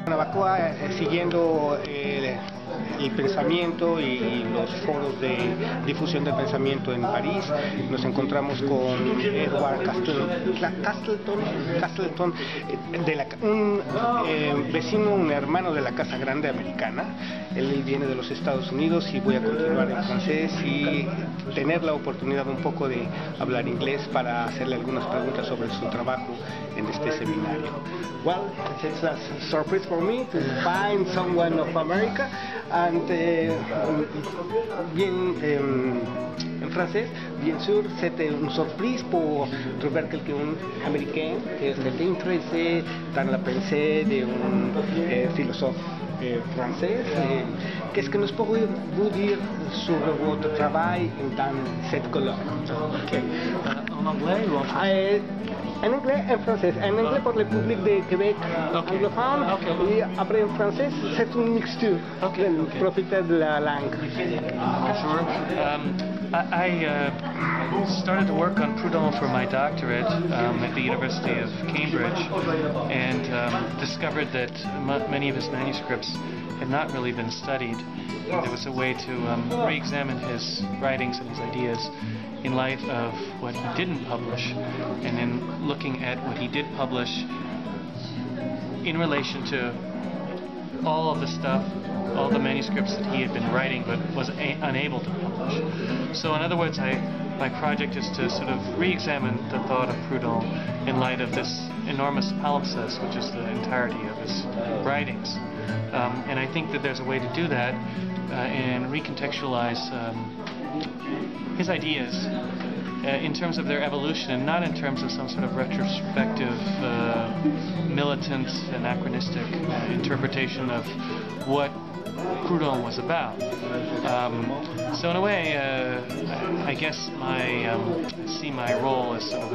Guanabacoa, siguiendo el pensamiento y los foros de difusión del pensamiento en París, nos encontramos con EDWARD CASTLETON, un vecino, un hermano de la Casa Grande americana. Él viene de los Estados Unidos y voy a continuar en francés y tener la oportunidad un poco de hablar inglés para hacerle algunas preguntas sobre su trabajo en este seminario. Well, it's a surprise for me to find someone of America, and en français, bien sûr, c'était une surprise pour trouver quelqu'un américain qui s'était intéressé dans la pensée d'un philosophe français. Qu'est-ce que nous pourriez-vous dire sur votre travail dans cette colloque? Okay. En anglais ou en français? En anglais et en français. En anglais pour le public de Québec anglophone, et après en français, c'est une mixture. Profiter de la langue. Sure. I started to work on Proudhon for my doctorate at the University of Cambridge, and discovered that many of his manuscripts had not really been studied. There was a way to re-examine his writings and his ideas in light of what he didn't publish, and in looking at what he did publish in relation to all of the stuff, all the manuscripts that he had been writing but was unable to publish. So in other words, my project is to sort of re-examine the thought of Proudhon in light of this enormous palimpsest, which is the entirety of his writings. And I think that there's a way to do that and recontextualize his ideas in terms of their evolution, and not in terms of some sort of retrospective, militant, anachronistic interpretation of what Proudhon was about. So in a way, I guess I see my role as sort of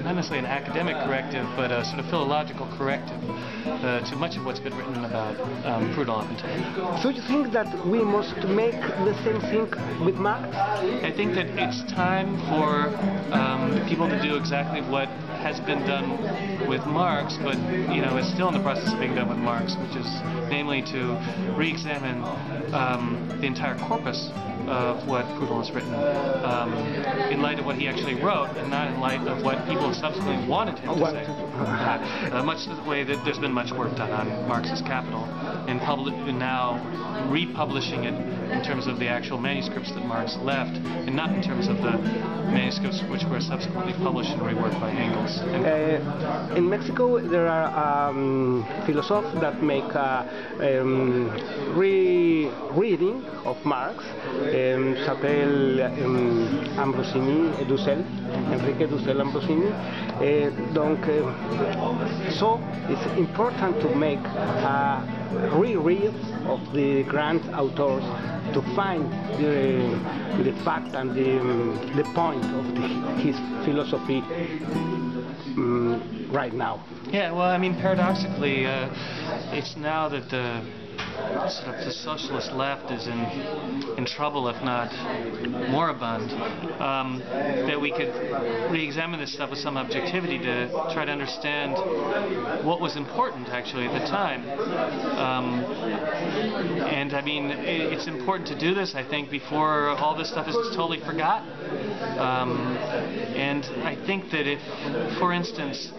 not necessarily an academic corrective, but a sort of philological corrective to much of what's been written about Proudhon up until now. So you think that we must make the same thing with Marx? I think that it's time for people to do exactly what has been done with Marx, but is still in the process of being done with Marx, which is namely to re-examine the entire corpus of what Proudhon has written in light of what he actually wrote, and not in light of what people have subsequently wanted him to say. Much the way that there's been much work done on Marx's Capital, and now republishing it in terms of the actual manuscripts that Marx left, and not in terms of the manuscripts which were subsequently published and reworked by Engels. In Mexico, there are philosophers that make a re-reading of Marx. S'appelle Ambrosini et Dussel, Enrique Dussel Ambrosini. So it's important to make a reread of the grand authors to find the fact and the point of his philosophy right now. Yeah, well, I mean, paradoxically, it's now that the socialist left is in trouble, if not moribund, that we could re-examine this stuff with some objectivity to try to understand what was important actually at the time. And I mean, it's important to do this, I think, before all this stuff is totally forgotten. And I think that if, for instance,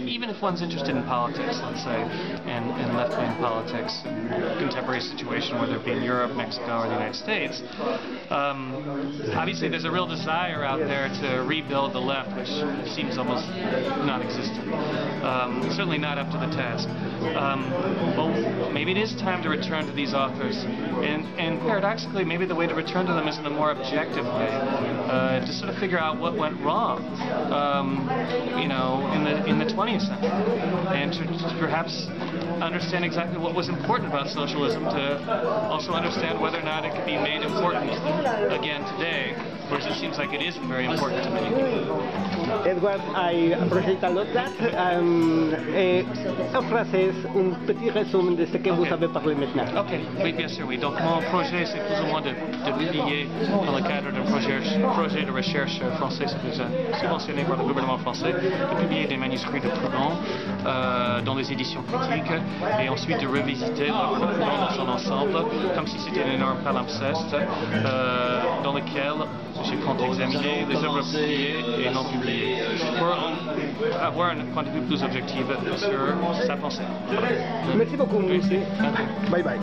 even if one's interested in politics, let's say, and left-wing politics, and contemporary situation, whether it be in Europe, Mexico, or the United States, obviously there's a real desire out there to rebuild the left, which seems almost non-existent. Certainly not up to the task. Well, maybe it is time to return to these authors, and paradoxically, maybe the way to return to them is in a more objective way, to sort of figure out what went wrong, in the 20th century, and to perhaps understand exactly what was important about socialism, to also understand whether or not it could be made important again today, whereas it seems like it isn't very important to many people. Edward, I appreciate a lot that. En français, un petit résumé de ce que vous avez parlé maintenant. Ok, oui, bien sûr, oui. Donc mon projet, c'est plus ou moins de publier dans le cadre d'un projet de recherche français subventionné par le gouvernement français, de publier des manuscrits de Proudhon dans les éditions critiques et ensuite de revisiter l'œuvre de Proudhon dans son ensemble, comme si c'était un énorme palimpseste dans lequel je compte examiner les œuvres publiées et non publiées pour avoir un point de vue plus objectif sur sa pensée. Merci beaucoup. Merci. Bye bye.